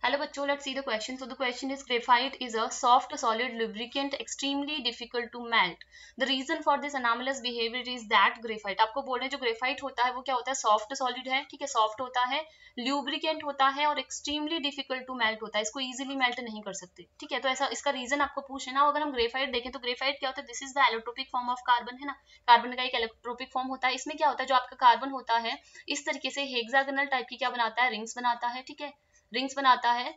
Hello bachcho, let's see the question. So the question is, graphite is a soft solid lubricant extremely difficult to melt. The reason for this anomalous behavior is that graphite, आपको बोल रहे हैं जो graphite होता है वो क्या होता है, सॉफ्ट सॉलिड है, ठीक है, सॉफ्ट होता है, ल्यूब्रिकेंट होता है और एक्सट्रीमली डिफिकल्ट टू मेल्ट होता है, इसको इजीली मेल्ट नहीं कर सकते, ठीक है। तो ऐसा इसका रीजन आपको पूछे ना, अगर हम ग्रेफाइट देखें तो ग्रेफाइट क्या होता है, this is the allotropic form of carbon, है ना, कार्बन का एक एलोट्रोपिक फॉर्म होता है। इसमें क्या होता है, जो आपका कार्बन होता है इस तरीके से हेक्सागोनल टाइप की क्या बनाता है, रिंग्स बनाता है, ठीक है, रिंग्स बनाता है,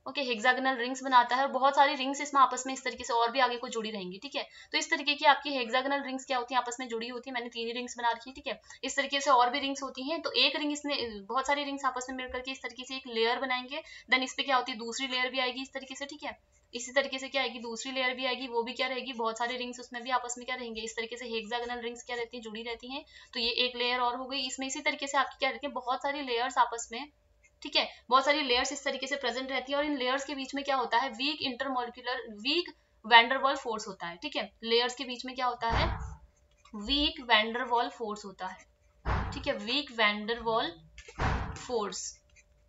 ओके, हेक्सागोनल रिंग्स बनाता है और बहुत सारी रिंग्स इसमें आपस में इस तरीके से और भी आगे को जुड़ी रहेंगी, ठीक है। तो इस तरीके की आपकी हेक्सागोनल रिंग्स क्या होती है, आपस में जुड़ी होती है, मैंने 3 रिंग्स बना रखी है, ठीक है। इस तरीके से और भी रिंग्स होती हैं, तो एक रिंग इसने बहुत सारी रिंग्स आपस में मिलकर के इस तरीके से एक लेयर बनाएंगे, देन इस पे क्या होती है, दूसरी लेयर भी आएगी इस तरीके से, ठीक है। इसी तरीके से क्या आएगी, दूसरी लेयर भी आएगी, वो भी क्या रहेगी, बहुत सारी रिंग्स उसमें भी आपस में क्या रहेंगे, इस तरीके से हेक्सागोनल रिंग्स क्या रहती है, जुड़ी रहती हैं। तो ये एक लेयर और हो गई, इसमें इसी तरीके से आपकी क्या रहती है, बहुत सारी लेयर्स आपस में, ठीक है, बहुत सारी लेयर्स इस तरीके से प्रेजेंट रहती है और इन लेयर्स के बीच में क्या होता है, weak intermolecular weak van der Waals force होता है, ठीक है। लेयर्स के बीच में क्या होता है, वीक वैंडरवॉल फोर्स होता है, ठीक है, वीक वैंडरवॉल फोर्स,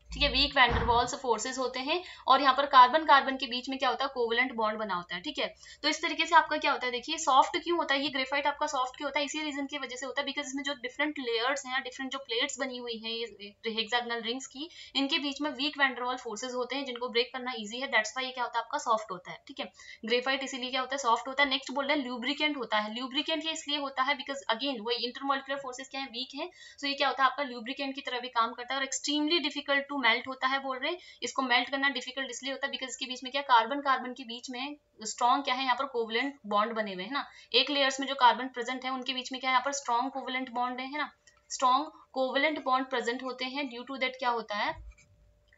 ठीक है, वीक वैंडरवॉल्स फोर्सेस होते हैं। और यहाँ पर कार्बन कार्बन के बीच में क्या होता है, कोवलेंट बॉन्ड बना होता है, ठीक है। तो इस तरीके से आपका क्या होता है, देखिए सॉफ्ट क्यों होता है ये ग्रेफाइट, आपका सॉफ्ट क्यों होता है, इसी रीजन की वजह से होता है, बिकॉज इसमें जो डिफरेंट लेयर्स हैं, डिफरेंट जो प्लेट्स बनी हुई हैं ये हेक्सागोनल रिंग्स की, इनके बीच में वीक वैंडरवॉल फोर्सेज होते हैं जिनको ब्रेक करना ईजी है, दैट्स वाई ये क्या होता है, आपका सॉफ्ट होता है, ठीक है। ग्रेफाइट इसीलिए क्या होता है, सॉफ्ट होता है। नेक्स्ट बोल रहे हैं ल्यूब्रिकेंट होता है, ल्यूब्रिकेंट ये इसलिए होता है बिकॉज अगेन वही इंटरमोलिकुलर फोर्सेज क्या है, वीक है, सो ये क्या होता है, आपका ल्यूब्रिकेंट की तरह भी काम करता है और एक्सट्रीमली डिफिकल्ट टू मेल्ट होता है, बोल रहे हैं इसको मेल्ट करना डिफिकल्ट इसलिए होता है बिकॉज इसके बीच में क्या, कार्बन कार्बन के बीच में स्ट्रॉन्ग क्या है, यहाँ पर कोवलेंट बॉन्ड बने हुए हैं ना, एक लेयर्स में जो कार्बन प्रेजेंट है उनके बीच में क्या है, यहाँ पर स्ट्रॉन्ग कोवलेंट बॉन्ड है ना, स्ट्रॉन्ग कोवलेंट बॉन्ड प्रेजेंट होते हैं, ड्यू टू दैट क्या होता है,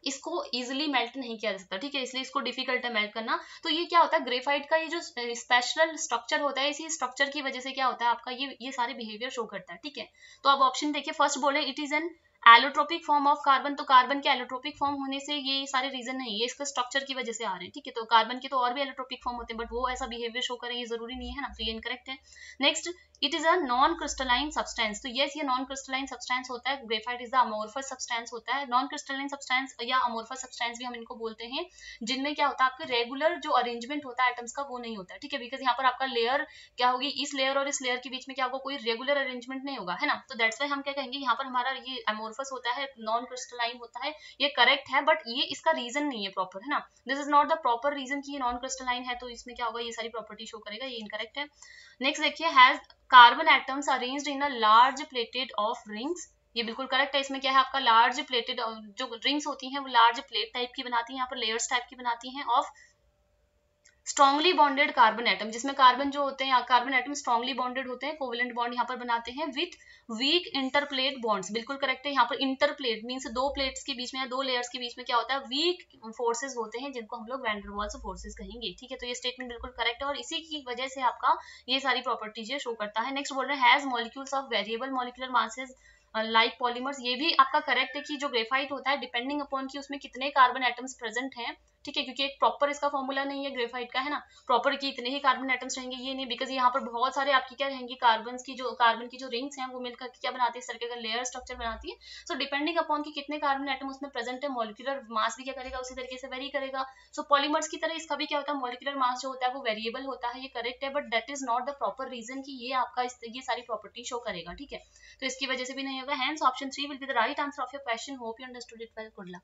इसको इजिली मेल्ट नहीं किया जा सकता, ठीक है, इसलिए इसको डिफिकल्ट है मेल्ट करना। तो ये क्या होता है, ग्रेफाइट का ये जो स्पेशल स्ट्रक्चर होता है, इसी स्ट्रक्चर की वजह से क्या होता है आपका ये सारे बिहेवियर शो करता है, ठीक है। तो अब ऑप्शन देखिए, फर्स्ट बोले it is an allotropic form of carbon, तो कार्बन के एलोट्रोपिक फॉर्म होने से ये सारे रीजन नहीं, ये इसका स्ट्रक्चर की वजह से आ रहे हैं, ठीक है। तो कार्बन के तो और भी एलोट्रोपिक फॉर्म होते हैं बट वो ऐसा बिहेवियर शो करें ये जरूरी नहीं है ना, तो ये इनकरेक्ट है। Next, it is a non crystalline substance, तो यस ये नॉन क्रिस्टलाइन सब्सटेंस होता है, graphite is the amorphous substance होता है, नॉन क्रिस्टलाइन सब्सटेंस या अमोर्फस सब्सटेंस भी हम इनको बोलते हैं, जिनमें क्या होता है, आपके रेगुलर जो अरेंजमेंट होता है एटम्स का वो नहीं होता है, ठीक है, बिकॉज यहाँ पर आपका लेयर क्या होगी, इस लेयर और इस लेयर के बीच में क्या होगा, कोई रेगुलर अरेंजमेंट नहीं होगा, है ना। तो दैट्स वाई हम क्या कहेंगे, यहाँ पर हमारा ये अमोर्फस होता है, नॉन क्रिस्टलाइन होता है, ये करेक्ट है, बट ये इसका रीजन नहीं है प्रॉपर, है ना, this is not the proper reason कि ये नॉन क्रिस्टलाइन है, तो इसमें क्या होगा, ये सारी प्रॉपर्टी शो करेगा, ये इनकरेक्ट है। नेक्स्ट देखिए, has carbon atoms arranged in a large plated of rings, ये बिल्कुल करेक्ट है, इसमें क्या है आपका लार्ज प्लेटेड, जो रिंग्स होती हैं वो लार्ज प्लेट टाइप की बनाती हैं, यहाँ पर लेयर्स टाइप की बनाती हैं of strongly bonded carbon atom, जिसमें कार्बन जो होते हैं, कार्बन एटम स्ट्रॉन्गली बॉन्डेड होते हैं, कोवेलेंट बॉन्ड यहाँ पर बनाते हैं विथ वीक इंटरप्लेट बॉन्ड्स, बिल्कुल करेक्ट है। यहाँ पर इंटरप्लेट मींस दो प्लेट्स के बीच में या दो लेयर्स के बीच में क्या होता है, वीक फोर्सेज होते हैं जिनको हम लोग वैंडरवाल्स फोर्सेज कहेंगे, ठीक है। तो ये स्टेटमेंट बिल्कुल करेक्ट है और इसी की वजह से आपका ये सारी प्रॉपर्टीज शो करता है। नेक्स्ट बोल रहे हैं, has molecules of variable molecular masses like polymers, ये भी आपका करेक्ट है कि जो ग्रेफाइट होता है डिपेंडिंग अपॉन कि उसमें कितने कार्बन एटम्स प्रेजेंट हैं, ठीक है, क्योंकि एक प्रॉपर इसका फॉर्मूला नहीं है ग्रेफाइट का, है ना, प्रॉपर की इतने ही कार्बन एटम्स रहेंगे ये नहीं, बिकॉज यहाँ पर बहुत सारे आपकी क्या रहेंगे, कार्बन की जो रिंग्स हैं वो मिलकर क्या बनाती है, इस तरह का लेयर स्ट्रक्चर बनाती है। सो डिपेंडिंग अपॉन कि कितने कार्बन एटम उसमें प्रेजेंट है, मॉलिक्यूलर मास भी क्या करेगा, उसी तरीके से वेरी करेगा। सो पॉलीमर्स की तरह इसका भी क्या होता है, मॉलिक्यूलर मास जो होता है वो वेरिएबल होता है, ये करेक्ट है, but that is not the proper reason कि ये आपका ये सारी प्रॉपर्टी शो करेगा, ठीक है। तो इसकी वजह से भी नहीं होगा, hence option 3 will be the right answer of your question. Hope you understood it well, good luck.